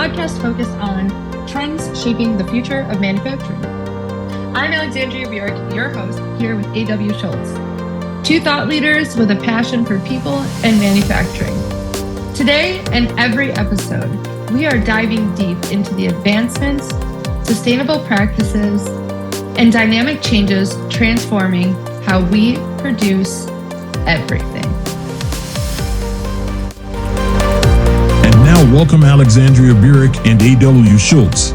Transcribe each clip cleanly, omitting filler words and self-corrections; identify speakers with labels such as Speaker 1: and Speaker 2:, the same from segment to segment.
Speaker 1: podcast focused on trends shaping the future of manufacturing. I'm Alexandria Burek, your host, here with A.W. Schultz, two thought leaders with a passion for people and manufacturing. Today and every episode, we are diving deep into the advancements, sustainable practices, and dynamic changes transforming how we produce everything.
Speaker 2: And now welcome Alexandria Burek and A.W. Schultz.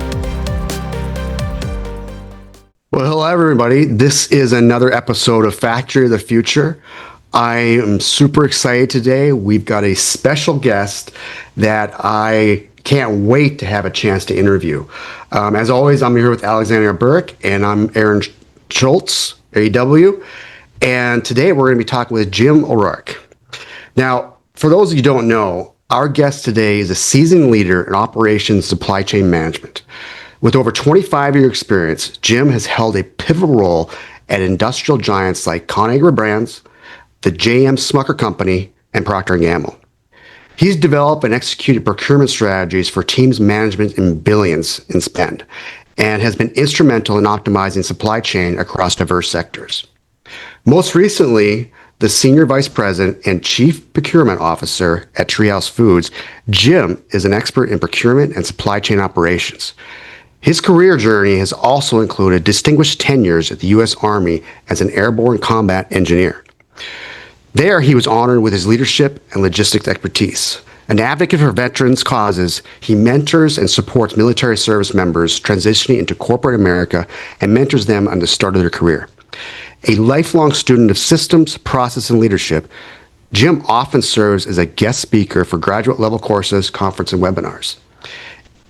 Speaker 3: Well, hello everybody. This is another episode of Factory of the Future. I am super excited today. We've got a special guest that I can't wait to have a chance to interview. As always, I'm here with Alexandria Burek, and I'm Aaron Schultz, AW. And today we're going to be talking with Jim O'Rourke. Now, for those of you who don't know, our guest today is a seasoned leader in operations supply chain management. With over 25-year experience, Jim has held a pivotal role at industrial giants like Conagra Brands, the J.M. Smucker Company, and Procter & Gamble. He's developed and executed procurement strategies for teams management in billions in spend, and has been instrumental in optimizing supply chain across diverse sectors. Most recently, the Senior Vice President and Chief Procurement Officer at Treehouse Foods, Jim is an expert in procurement and supply chain operations. His career journey has also included distinguished tenures at the U.S. Army as an airborne combat engineer. There, he was honored with his leadership and logistics expertise. An advocate for veterans' causes, he mentors and supports military service members transitioning into corporate America and mentors them on the start of their career. A lifelong student of systems, process, and leadership, Jim often serves as a guest speaker for graduate-level courses, conferences, and webinars.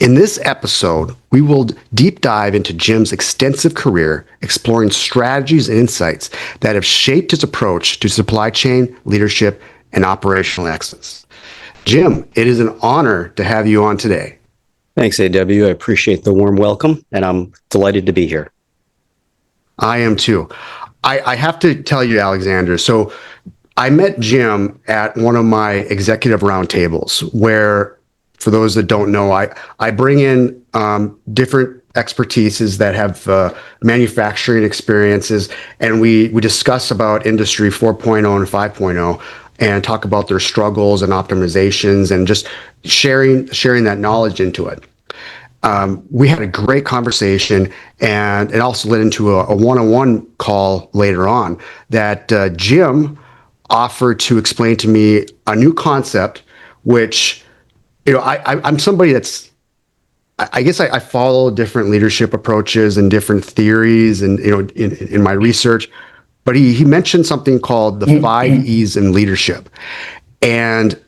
Speaker 3: In this episode, we will deep dive into Jim's extensive career, exploring strategies and insights that have shaped his approach to supply chain, leadership, and operational excellence. Jim, it is an honor to have you on today.
Speaker 4: Thanks, AW. I appreciate the warm welcome, and I'm delighted to be here.
Speaker 3: I am too. I have to tell you, Alexander, so I met Jim at one of my executive roundtables where, for those that don't know, I bring in different expertises that have manufacturing experiences, and we discuss about Industry 4.0 and 5.0 and talk about their struggles and optimizations and just sharing that knowledge into it. We had a great conversation, and it also led into a one-on-one call later on that Jim offered to explain to me a new concept, which, you know, I'm somebody that's, I guess I follow different leadership approaches and different theories and, you know, in my research, but he mentioned something called the 5 E's in leadership. And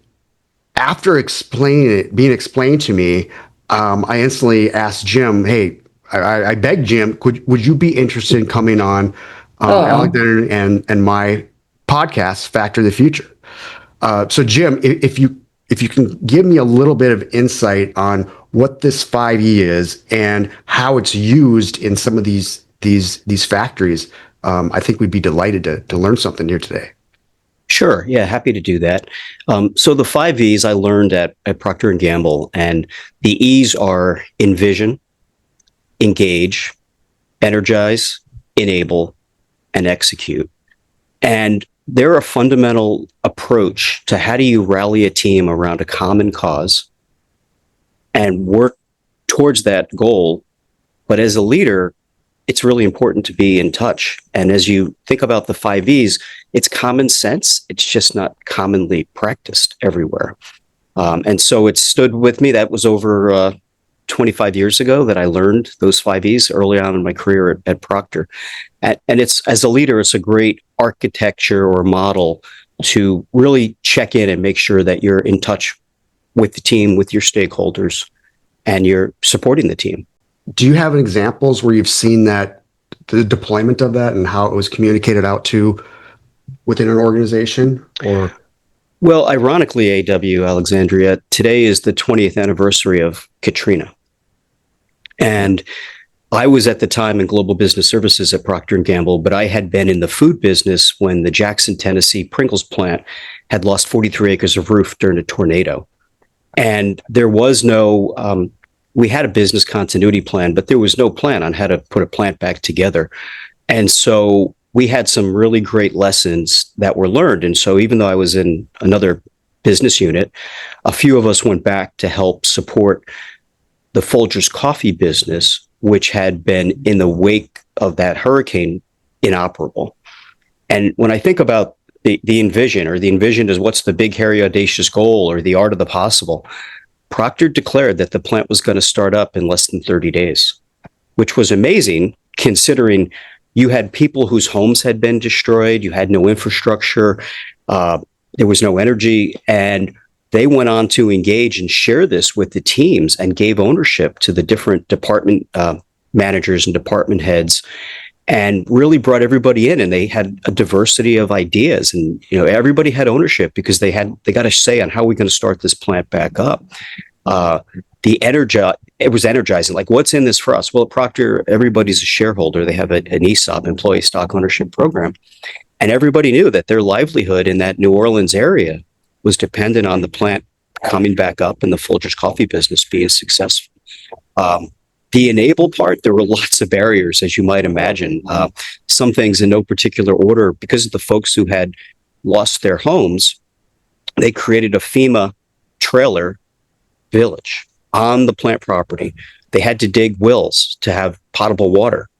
Speaker 3: after being explained to me, I instantly asked Jim, hey, I begged Jim, would you be interested in coming on Alexander and my podcast, Factory of the Future? So Jim, if you can give me a little bit of insight on what this 5E is and how it's used in some of these factories, I think we'd be delighted to learn something here today.
Speaker 4: Sure. Yeah, happy to do that. So the 5 E's I learned at Procter & Gamble, and the E's are envision, engage, energize, enable, and execute. And they're a fundamental approach to how do you rally a team around a common cause and work towards that goal. But as a leader, it's really important to be in touch. And as you think about the 5 E's, it's common sense. It's just not commonly practiced everywhere. And so it stood with me. That was over 25 years ago that I learned those 5 E's early on in my career at Procter. And it's, as a leader, it's a great architecture or model to really check in and make sure that you're in touch with the team, with your stakeholders, and you're supporting the team.
Speaker 3: Do you have examples where you've seen that, the deployment of that and how it was communicated out to within an organization? Or
Speaker 4: Well, ironically, A.W. Alexandria, today is the 20th anniversary of Katrina. And I was at the time in global business services at Procter & Gamble, but I had been in the food business when the Jackson, Tennessee Pringles plant had lost 43 acres of roof during a tornado. And there was no we had a business continuity plan, but there was no plan on how to put a plant back together. And so we had some really great lessons that were learned. And so even though I was in another business unit, a few of us went back to help support the Folgers coffee business, which had been in the wake of that hurricane inoperable. And when I think about the envision is what's the big, hairy, audacious goal or the art of the possible, Procter declared that the plant was going to start up in less than 30 days, which was amazing considering you had people whose homes had been destroyed, you had no infrastructure, there was no energy, and they went on to engage and share this with the teams and gave ownership to the different department managers and department heads, and really brought everybody in. And they had a diversity of ideas, and everybody had ownership because they got a say on how we're going to start this plant back up. It was energizing. Like, what's in this for us? Well, at Procter, everybody's a shareholder. They have an ESOP, employee stock ownership program, and everybody knew that their livelihood in that New Orleans area was dependent on the plant coming back up and the Folgers coffee business being successful. The enable part, there were lots of barriers, as you might imagine. Some things in no particular order, because of the folks who had lost their homes, they created a FEMA trailer village on the plant property. They had to dig wells to have potable water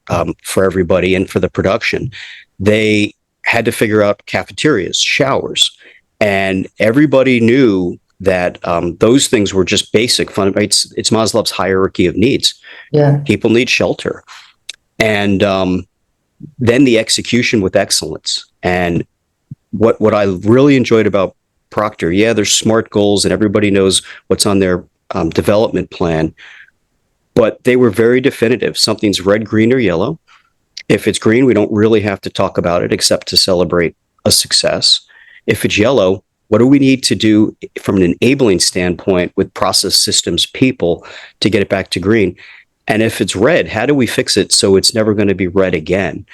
Speaker 4: for everybody and for the production. They had to figure out cafeterias, showers, and everybody knew that those things were just basic. It's Maslow's hierarchy of needs.
Speaker 5: Yeah,
Speaker 4: people need shelter, and then the execution with excellence. And what I really enjoyed about Procter, there's SMART goals and everybody knows what's on their development plan, but they were very definitive. Something's red, green, or yellow. If it's green, we don't really have to talk about it except to celebrate a success. If it's yellow, what do we need to do from an enabling standpoint with process, systems, people to get it back to green? And if it's red, how do we fix it so it's never going to be red again?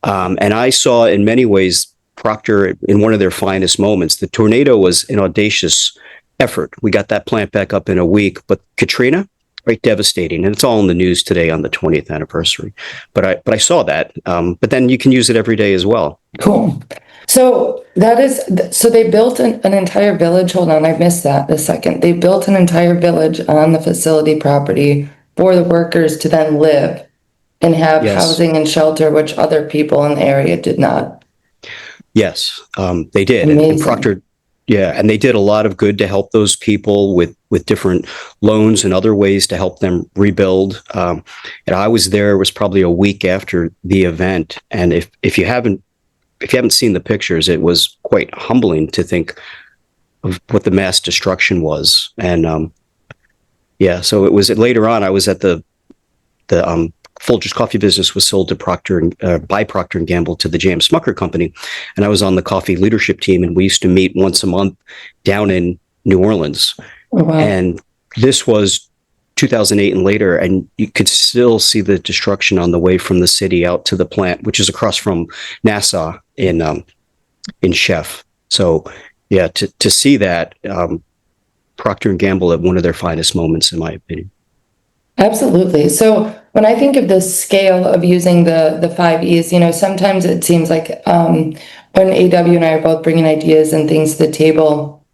Speaker 4: And I saw in many ways Procter in one of their finest moments. The tornado was an audacious effort. We got that plant back up in a week, but Katrina, right, devastating. And it's all in the news today on the 20th anniversary. But I saw that. But then you can use it every day as well.
Speaker 5: cool. So they built an entire village. Hold on, I missed that a second. They built an entire village on the facility property for the workers to then live and have
Speaker 4: Yes.
Speaker 5: housing and shelter, which other people in the area did not.
Speaker 4: Yes, they did.
Speaker 5: Amazing.
Speaker 4: And Procter, and they did a lot of good to help those people with different loans and other ways to help them rebuild. And I was there, it was probably a week after the event. And if you haven't seen the pictures, it was quite humbling to think of what the mass destruction was. And so it was later on, I was at the Folgers coffee business was sold to by Procter & Gamble to the J.M. Smucker Company. And I was on the coffee leadership team, and we used to meet once a month down in New Orleans.
Speaker 5: Oh, wow.
Speaker 4: And this was 2008 and later, and you could still see the destruction on the way from the city out to the plant, which is across from Nassau in Chef. So to see that, Procter & Gamble at one of their finest moments, in my opinion.
Speaker 5: Absolutely. So when I think of the scale of using the 5 E's, sometimes it seems like when AW and I are both bringing ideas and things to the table,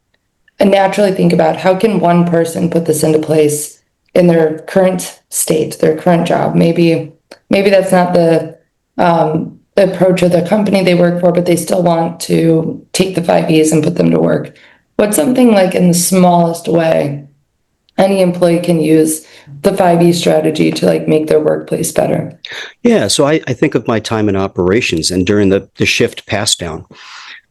Speaker 5: I naturally think about how can one person put this into place in their current state, their current job. Maybe that's not the approach of the company they work for, but they still want to take the 5 E's and put them to work. What's something like in the smallest way any employee can use the 5E strategy to make their workplace better?
Speaker 4: Yeah, so I think of my time in operations and during the shift pass down,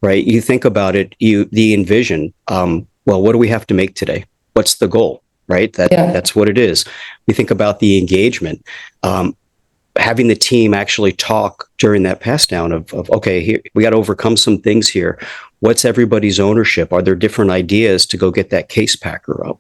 Speaker 4: right? You think about it, the envision, well, what do we have to make today? What's the goal, right? That's what it is. We think about the engagement, having the team actually talk during that pass down of okay, here we got to overcome some things here. What's everybody's ownership? Are there different ideas to go get that case packer up?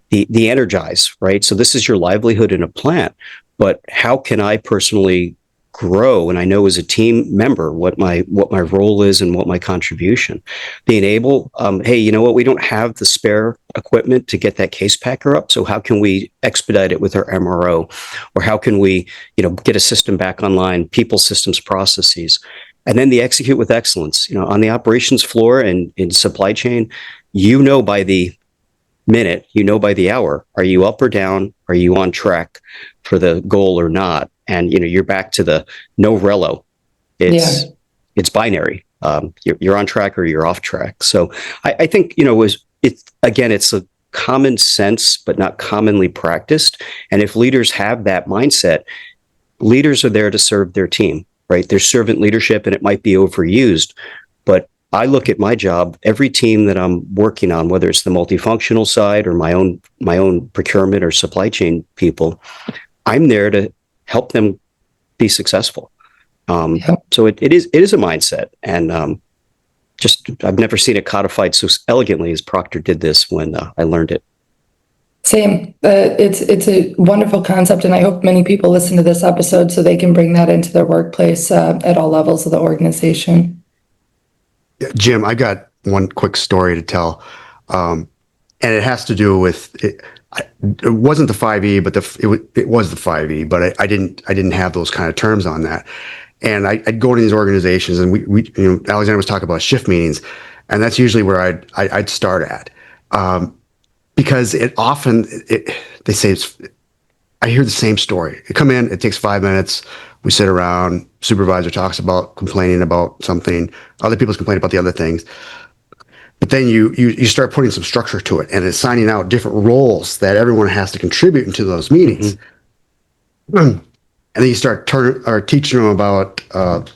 Speaker 4: The energize, right? So this is your livelihood in a plant, but how can I personally grow and I know as a team member what my role is and what my contribution. Being able, hey, you know what, we don't have the spare equipment to get that case packer up, so how can we expedite it with our MRO, or how can we, get a system back online, people, systems, processes, and then the execute with excellence. On the operations floor and in supply chain, by the minute, by the hour, are you up or down? Are you on track for the goal or not? And you're back to the no relo. It's binary. You're on track or you're off track. So I think it's a common sense, but not commonly practiced. And if leaders have that mindset, leaders are there to serve their team, right? There's servant leadership, and it might be overused, but I look at my job, every team that I'm working on, whether it's the multifunctional side or my own procurement or supply chain people, I'm there to help them be successful. So it is a mindset, and I've never seen it codified so elegantly as Proctor did this when I learned it.
Speaker 5: Same. It's a wonderful concept, and I hope many people listen to this episode so they can bring that into their workplace at all levels of the organization.
Speaker 3: Jim, I got one quick story to tell, and it has to do with it. It wasn't the 5E, but it was the 5E, but I didn't have those kind of terms on that. And I'd go to these organizations, and we Alexandria was talking about shift meetings, and that's usually where I'd start at, because they say I hear the same story. You come in, it takes 5 minutes. We sit around, supervisor talks about complaining about something, other people's complaining about the other things. But then you start putting some structure to it and assigning out different roles that everyone has to contribute into those meetings. Mm-hmm. And then you start teaching them about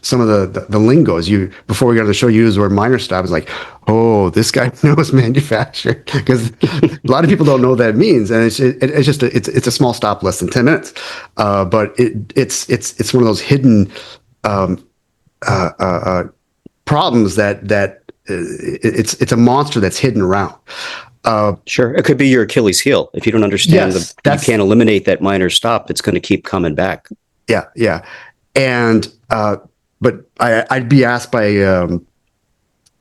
Speaker 3: some of the lingos. Before we got on the show, you used the word minor stop. It's like, oh, this guy knows manufacturing, because a lot of people don't know what that means, and it's a small stop, less than 10 minutes. But it's one of those hidden problems that it's a monster that's hidden around.
Speaker 4: Sure, it could be your Achilles heel. If you don't understand you can't eliminate that minor stop, it's going to keep coming back.
Speaker 3: Yeah. And but I'd be asked by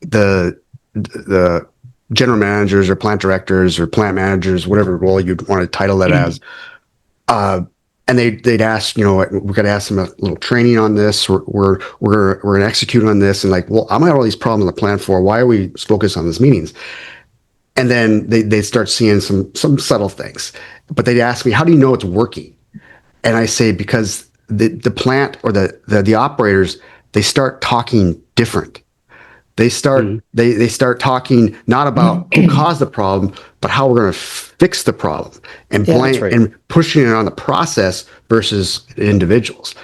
Speaker 3: the general managers or plant directors or plant managers, whatever role you'd want to title that as, and they'd ask, we're going to ask them a little training on this. We're going to execute on this, and like, well, I'm gonna have all these problems on the plant floor. Why are we focused on these meetings? And then they start seeing some subtle things, but they'd ask me, how do you know it's working? And I say, because the plant or the operators, they start talking different. They start they start talking not about who caused the problem, but how we're going to fix the problem, and and pushing it on the process versus individuals.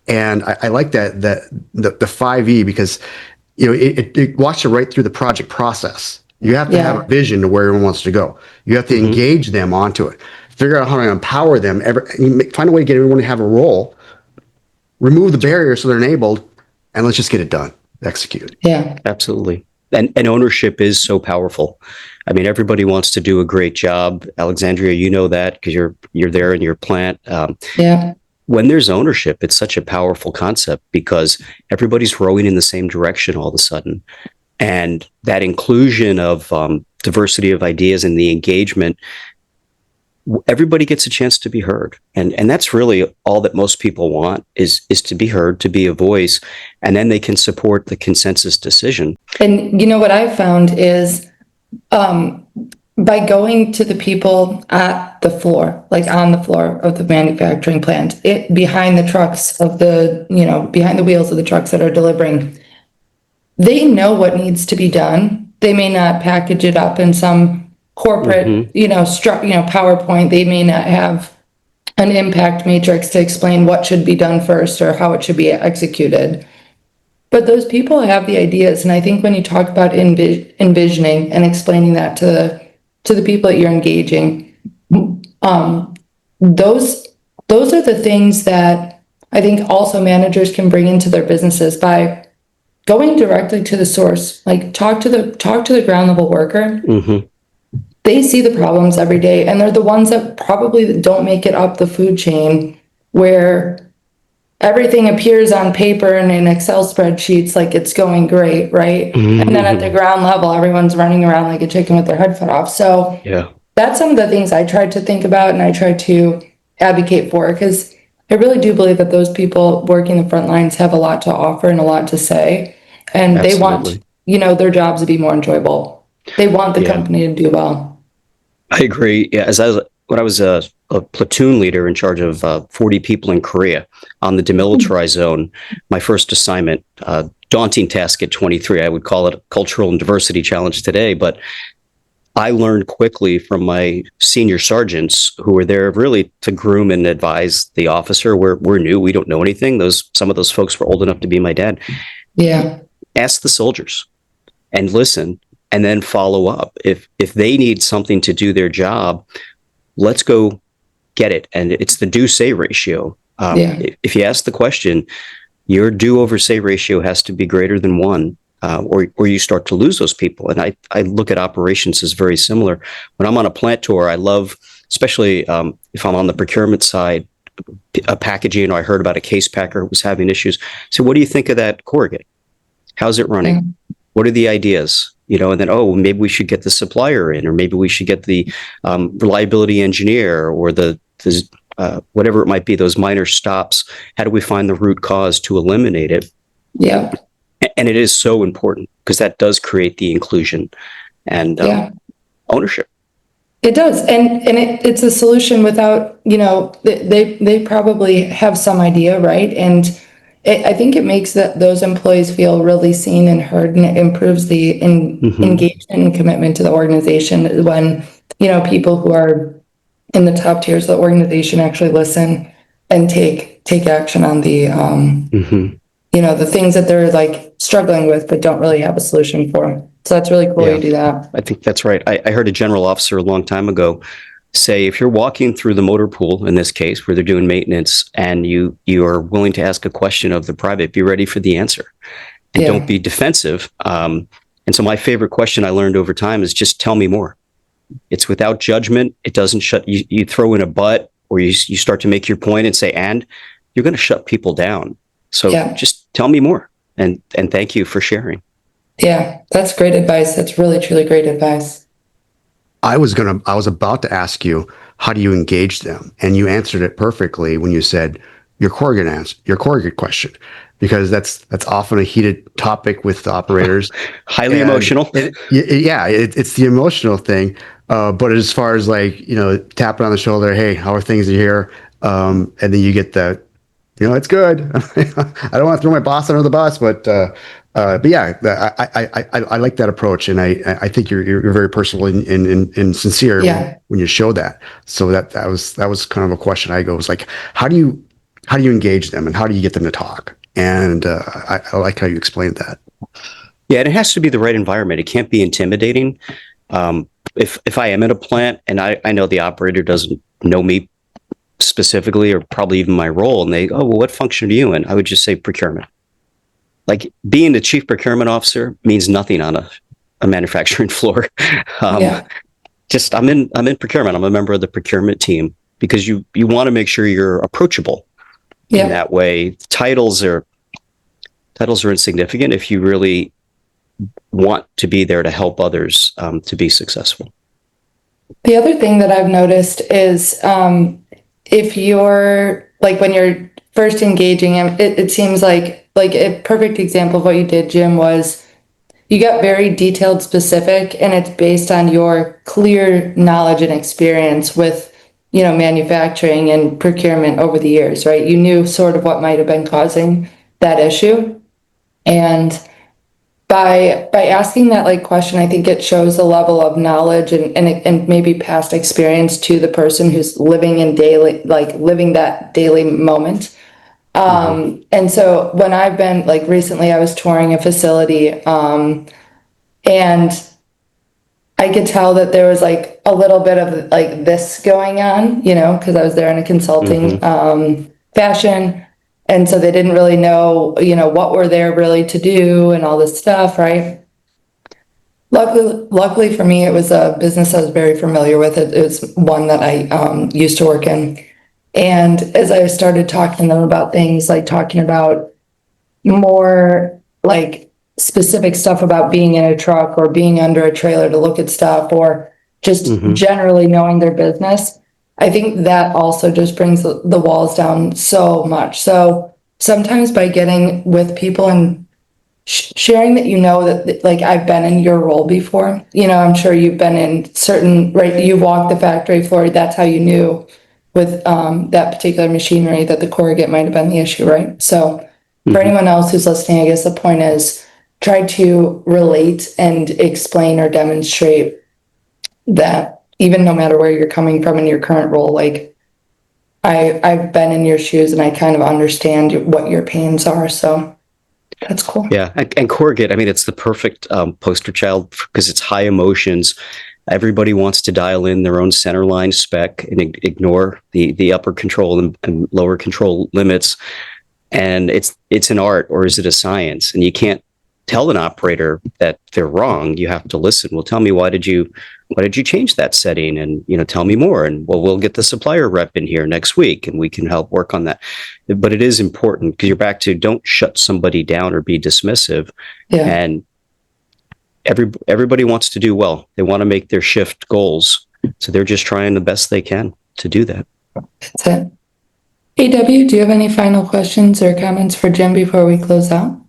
Speaker 3: And I like that the 5E, because it walks you right through the project process. You have to have a vision to where everyone wants to go. You have to engage them onto it. Figure out how to empower them. Find a way to get everyone to have a role. Remove the barriers so they're enabled, and let's just get it done. Execute.
Speaker 4: Yeah, absolutely. And ownership is so powerful. I mean, everybody wants to do a great job. Alexandria, you know that because you're there in your plant. When there's ownership, it's such a powerful concept, because everybody's rowing in the same direction all of a sudden. And that inclusion of diversity of ideas and the engagement, everybody gets a chance to be heard. And that's really all that most people want is to be heard, to be a voice, and then they can support the consensus decision. And
Speaker 5: what I've found is by going to the people at the floor, like on the floor of the manufacturing plant, behind the trucks of behind the wheels of the trucks that are delivering, they know what needs to be done. They may not package it up in some corporate, PowerPoint. They may not have an impact matrix to explain what should be done first or how it should be executed. But those people have the ideas. And I think when you talk about envisioning and explaining that to the people that you're engaging, those are the things that I think also managers can bring into their businesses by going directly to the source. Like talk to the ground level worker. They see the problems every day, and they're the ones that probably don't make it up the food chain, where everything appears on paper and in Excel spreadsheets like it's going great, right? And then at the ground level, everyone's running around like a chicken with their head cut off. So
Speaker 4: Yeah.
Speaker 5: that's some of the things I tried to think about and I tried to advocate for, because I really do believe that those people working the front lines have a lot to offer and a lot to say. And they want,
Speaker 4: Absolutely.
Speaker 5: their jobs to be more enjoyable. They want the
Speaker 4: Yeah.
Speaker 5: company to do well.
Speaker 4: I agree. Yeah, when I was a platoon leader in charge of 40 people in Korea on the demilitarized zone, my first assignment, daunting task at 23. I would call it a cultural and diversity challenge today, but I learned quickly from my senior sergeants who were there really to groom and advise the officer. We're new, we don't know anything. Some of those folks were old enough to be my dad.
Speaker 5: Yeah.
Speaker 4: Ask the soldiers and listen, and then follow up. If they need something to do their job, let's go get it. And it's the do-say ratio. If you ask the question, your do over say ratio has to be greater than 1. Or you start to lose those people. And I look at operations as very similar. When I'm on a plant tour, I love, especially if I'm on the procurement side, a packaging, or I heard about a case packer who was having issues. So what do you think of that corrugate? How's it running?
Speaker 5: Yeah.
Speaker 4: What are the ideas? And then, maybe we should get the supplier in, or maybe we should get the reliability engineer, or the whatever it might be, those minor stops. How do we find the root cause to eliminate it?
Speaker 5: Yeah.
Speaker 4: And it is so important, because that does create the inclusion and ownership.
Speaker 5: It does. And it's a solution without, they probably have some idea, right? And I think it makes those employees feel really seen and heard, and it improves the engagement and commitment to the organization when, people who are in the top tiers of the organization actually listen and take action on the, the things that they're like struggling with, but don't really have a solution for. So that's really cool you do that.
Speaker 4: I think that's right. I heard a general officer a long time ago say, if you're walking through the motor pool, in this case, where they're doing maintenance, and you are willing to ask a question of the private, be ready for the answer, and don't be defensive. And so my favorite question I learned over time is just tell me more. It's without judgment. It doesn't shut you throw in a but, or you start to make your point and say, and you're going to shut people down. So just tell me more. And thank you for sharing.
Speaker 5: Yeah, that's great advice. That's really, truly great advice.
Speaker 3: I was about to ask you, how do you engage them? And you answered it perfectly when you said your corrugate question, because that's often a heated topic with the operators.
Speaker 4: Highly emotional.
Speaker 3: It's the emotional thing. But as far as tapping on the shoulder, hey, how are things here? And then you get the, it's good. I don't want to throw my boss under the bus, but yeah, I like that approach, and I think you're very personal and sincere when you show that. So that was kind of a question I go, was like, how do you engage them, and how do you get them to talk? And I like how you explained that.
Speaker 4: Yeah, and it has to be the right environment. It can't be intimidating. If I am at a plant and I know the operator doesn't know me specifically, or probably even my role, and they, what function are you in? I would just say procurement. Like, being the chief procurement officer means nothing on a manufacturing floor. Just I'm in procurement. I'm a member of the procurement team, because you want to make sure you're approachable. In that way, titles are insignificant if you really want to be there to help others to be successful.
Speaker 5: The other thing that I've noticed is if you're when you're first engaging him, it seems like a perfect example of what you did, Jim, was you got very detailed, specific, and it's based on your clear knowledge and experience with manufacturing and procurement over the years, right? You knew sort of what might have been causing that issue, and by asking that question, I think it shows a level of knowledge and maybe past experience to the person who's living that daily moment. And so when I've been recently, I was touring a facility, and I could tell that there was a little bit of this going on, because I was there in a consulting fashion. And so they didn't really know, what we're there really to do and all this stuff, right? Luckily for me, it was a business I was very familiar with. It was one that I used to work in. And as I started talking to them about things, like talking about more like specific stuff about being in a truck or being under a trailer to look at stuff, or just generally knowing their business, I think that also just brings the walls down so much. So sometimes by getting with people and sharing that, that like I've been in your role before, I'm sure you've been in certain, right, you walked the factory floor, that's how you knew with that particular machinery that the corrugate might have been the issue, right? So for anyone else who's listening, I guess the point is try to relate and explain or demonstrate that even no matter where you're coming from in your current role, like I've been in your shoes and I kind of understand what your pains are. So that's cool.
Speaker 4: Yeah. And corrugate, I mean, it's the perfect poster child because it's high emotions. Everybody wants to dial in their own center line spec and ignore the upper control and lower control limits. And it's an art, or is it a science? And you can't tell an operator that they're wrong. You have to listen. Well, tell me, why did you change that setting? And, tell me more. And we'll get the supplier rep in here next week and we can help work on that. But it is important because you're back to don't shut somebody down or be dismissive. Yeah. And everybody wants to do well. They want to make their shift goals. So they're just trying the best they can to do that.
Speaker 5: That's it. AW, do you have any final questions or comments for Jim before we close out?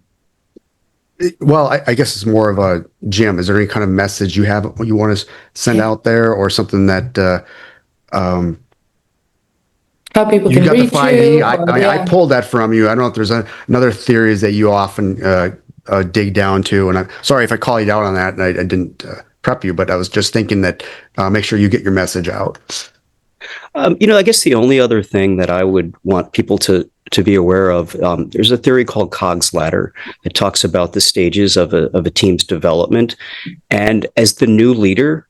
Speaker 3: Well, I guess it's more of a, Jim, is there any kind of message you want to send out there, or something that
Speaker 5: how people
Speaker 3: you
Speaker 5: can
Speaker 3: got
Speaker 5: reach
Speaker 3: the 5E?
Speaker 5: you?
Speaker 3: I pulled that from you. I don't know if there's another theories that you often dig down to, and I'm sorry if I call you out on that and I didn't prep you, but I was just thinking that make sure you get your message out.
Speaker 4: I guess the only other thing that I would want people to be aware of, there's a theory called Cog's ladder that talks about the stages of a team's development. And as the new leader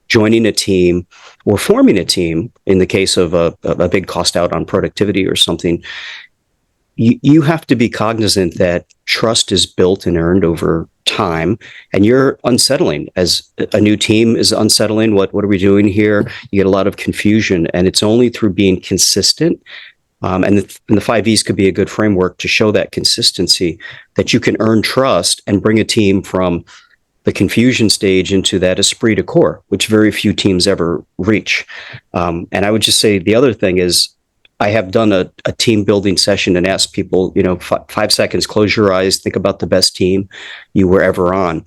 Speaker 4: joining a team or forming a team, in the case of a big cost out on productivity or something, you have to be cognizant that trust is built and earned over time, and you're unsettling. As a new team is unsettling, what are we doing here? You get a lot of confusion, and it's only through being consistent. And the 5Es could be a good framework to show that consistency, that you can earn trust and bring a team from the confusion stage into that esprit de corps, which very few teams ever reach. And I would just say the other thing is, I have done a team building session and asked people, 5 seconds, close your eyes, think about the best team you were ever on.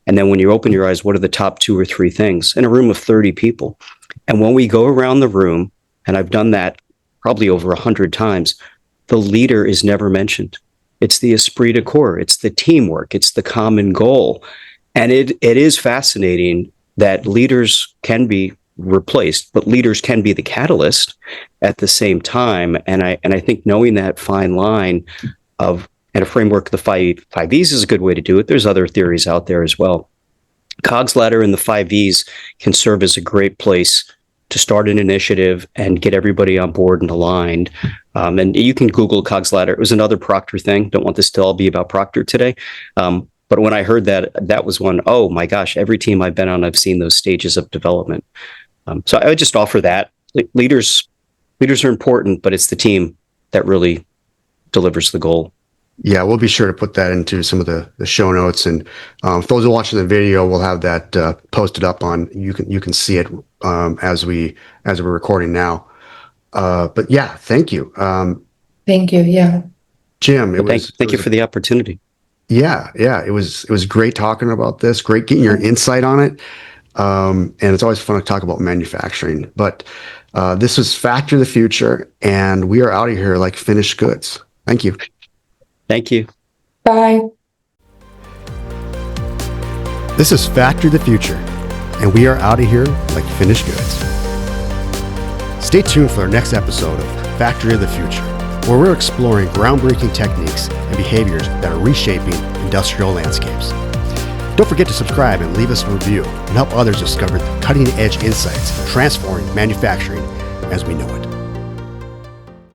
Speaker 4: And then when you open your eyes, what are the top 2 or 3 things in a room of 30 people? And when we go around the room, and I've done that probably over 100 times, the leader is never mentioned. It's the esprit de corps. It's the teamwork. It's the common goal. And it is fascinating that leaders can be replaced, but leaders can be the catalyst at the same time. And I think knowing that fine line and a framework, the 5Es is a good way to do it. There's other theories out there as well. Cog's ladder and the 5Es can serve as a great place to start an initiative and get everybody on board and aligned. And you can Google Cog's ladder. It was another Proctor thing. Don't want this to all be about Proctor today. But when I heard that was one, oh my gosh, every team I've been on, I've seen those stages of development. So I would just offer that. Leaders are important, but it's the team that really delivers the goal.
Speaker 3: Yeah, we'll be sure to put that into some of the show notes, and for those who are watching the video, we'll have that posted up on. You can see it as we're recording now. But yeah, thank you.
Speaker 5: Thank you. Yeah,
Speaker 3: Jim.
Speaker 4: Thank you for the opportunity.
Speaker 3: Yeah, it was great talking about this. Great getting your insight on it. And it's always fun to talk about manufacturing. But this is Factory of the Future, and we are out of here like finished goods. Thank you.
Speaker 4: Thank you.
Speaker 5: Bye.
Speaker 3: This is Factory of the Future, and we are out of here like finished goods. Stay tuned for our next episode of Factory of the Future, where we're exploring groundbreaking techniques and behaviors that are reshaping industrial landscapes. Don't forget to subscribe and leave us a review and help others discover the cutting-edge insights transforming manufacturing as we know it.